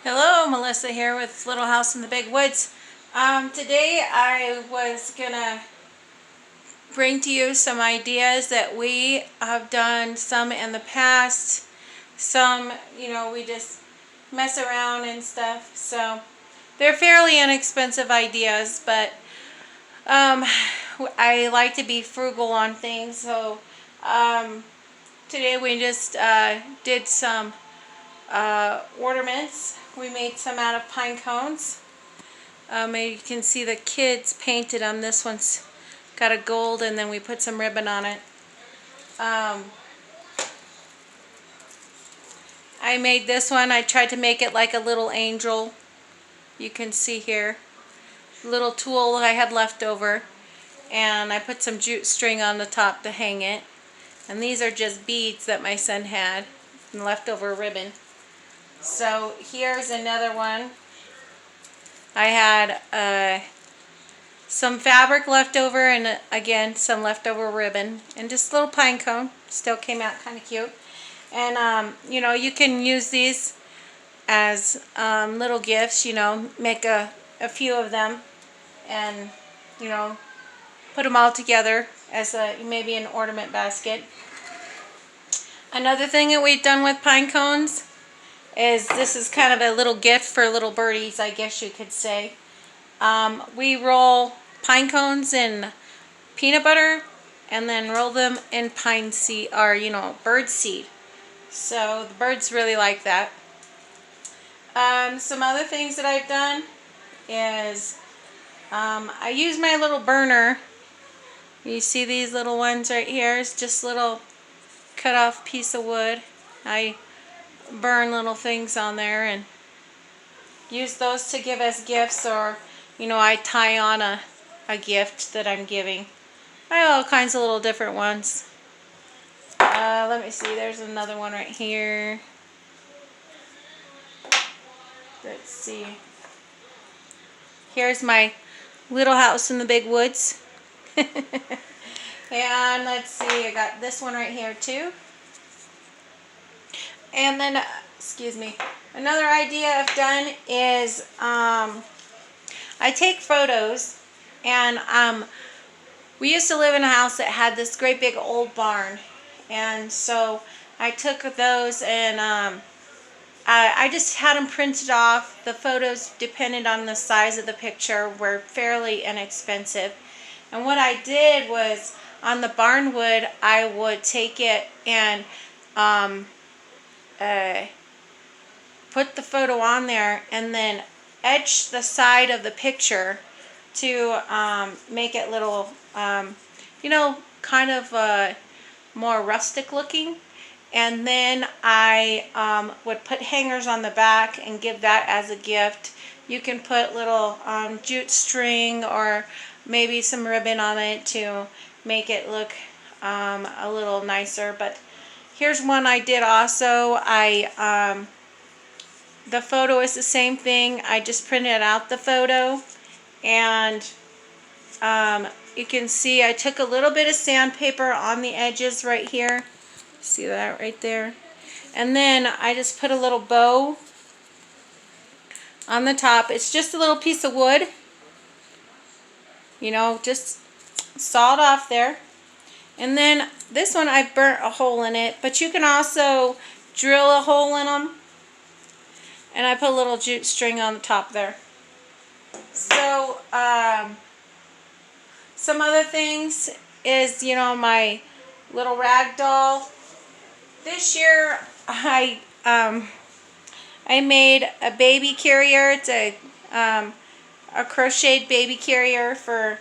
Hello, Melissa here with Little House in the Big Woods. Today I was gonna bring to you some ideas that we have done, some in the past, some, we just mess around and stuff. So they're fairly inexpensive ideas, but I like to be frugal on things. So today we just did some ornaments. We made some out of pine cones. You can see the kids painted on this one's got a gold, and then we put some ribbon on it. I made this one. I tried to make it like a little angel. You can see here, little tool I had left over, and I put some jute string on the top to hang it. And these are just beads that my son had and leftover ribbon. So here's another one. I had some fabric left over, and again some leftover ribbon, and just a little pine cone. Still came out kind of cute. And you can use these as little gifts. Make a few of them, and put them all together as maybe an ornament basket. Another thing that we've done with pine cones is this is kind of a little gift for little birdies, I guess you could say. We roll pine cones in peanut butter and then roll them in pine seed, or bird seed. So the birds really like that. Some other things that I've done is I use my little burner. You see these little ones right here? It's just a little cut off piece of wood. I burn little things on there and use those to give as gifts, or I tie on a gift that I'm giving. I have all kinds of little different ones. Let me see, there's another one right here. Let's see. Here's my little house in the big woods. And let's see, I got this one right here too. And then, excuse me, another idea I've done is I take photos, and we used to live in a house that had this great big old barn, and so I took those and I just had them printed off. The photos, depended on the size of the picture, were fairly inexpensive. And what I did was, on the barn wood, I would take it and put the photo on there, and then etch the side of the picture to make it little, kind of more rustic looking. And then I would put hangers on the back and give that as a gift. You can put little jute string or maybe some ribbon on it to make it look a little nicer. But here's one I did also. The photo is the same thing. I just printed out the photo, and you can see I took a little bit of sandpaper on the edges right here. See that right there? And then I just put a little bow on the top. It's just a little piece of wood, just sawed off there. And then this one, I burnt a hole in it, but you can also drill a hole in them. And I put a little jute string on the top there. So, some other things is, my little rag doll. This year, I made a baby carrier. It's a crocheted baby carrier for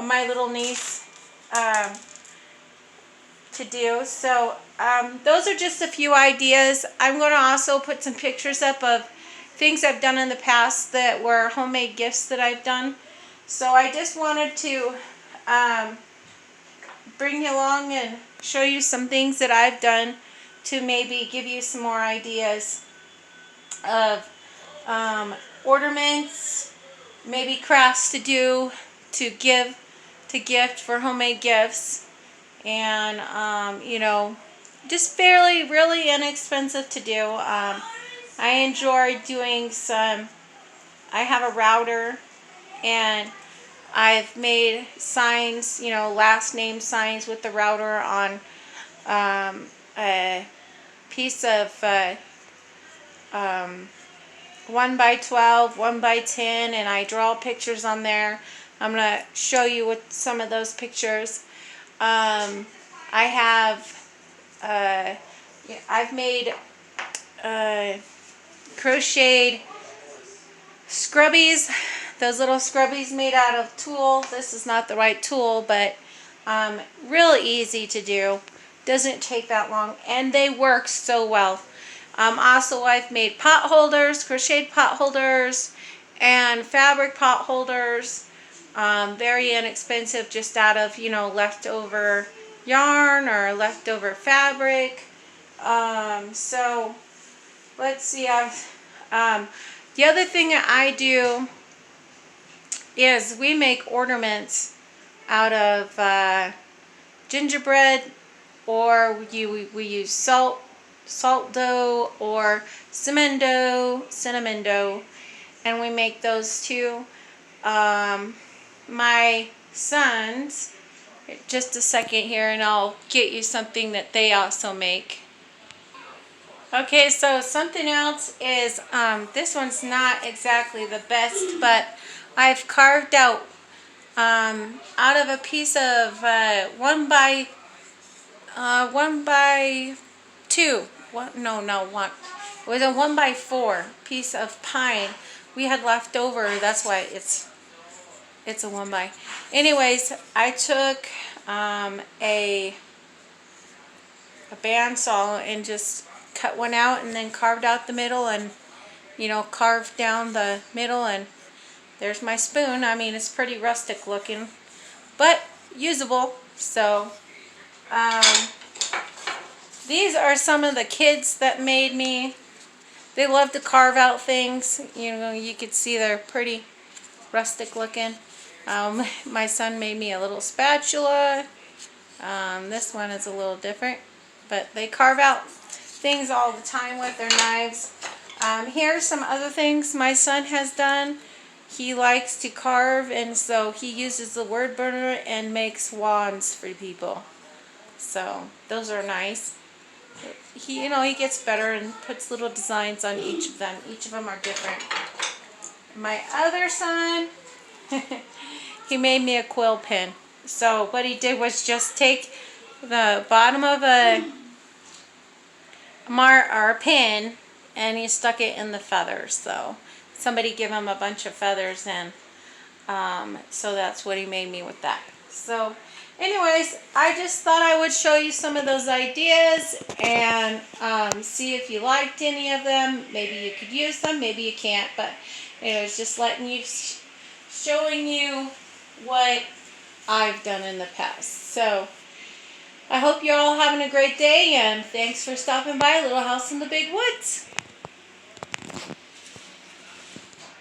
my little niece to do. So those are just a few ideas. I'm going to also put some pictures up of things I've done in the past that were homemade gifts that I've done. So I just wanted to bring you along and show you some things that I've done to maybe give you some more ideas of ornaments, maybe crafts to do, to gift for homemade gifts, and just really inexpensive to do. I enjoy doing some, I have a router, and I've made signs, you know, last name signs with the router on a piece of 1 by 12, 1 by 10, and I draw pictures on there. I'm going to show you with some of those pictures. I have, I've made crocheted scrubbies, those little scrubbies made out of tulle. This is not the right tulle, but real easy to do. Doesn't take that long, and they work so well. Also, I've made pot holders, crocheted pot holders, and fabric pot holders. Very inexpensive, just out of, you know, leftover yarn or leftover fabric. So let's see. The other thing that I do is we make ornaments out of gingerbread, or we use salt dough or cinnamon dough, and we make those too. My sons, just a second here, and I'll get you something that they also make. Okay, so something else is, this one's not exactly the best, but I've carved out of a piece of 1 by 2. One. It was a 1 by 4 piece of pine we had left over. That's why it's a 1 by. Anyways, I took a bandsaw and just cut one out, and then carved out the middle, and, you know, carved down the middle, and there's my spoon. I mean, it's pretty rustic looking, but usable. So these are some of the kids that made me. They love to carve out things. You know, you could see they're pretty rustic looking. My son made me a little spatula. This one is a little different, but they carve out things all the time with their knives. Here's some other things my son has done. He likes to carve, and so he uses the word burner and makes wands for people. So those are nice. He, you know, he gets better and puts little designs on each of them. Each of them are different. My other son, he made me a quill pen. So what he did was just take the bottom of a pin, and he stuck it in the feathers. So somebody gave him a bunch of feathers, and so that's what he made me with that. So anyways, I just thought I would show you some of those ideas, and see if you liked any of them. Maybe you could use them, maybe you can't, but anyways, just letting you, showing you what I've done in the past. So I hope you're all having a great day, and thanks for stopping by Little House in the Big Woods.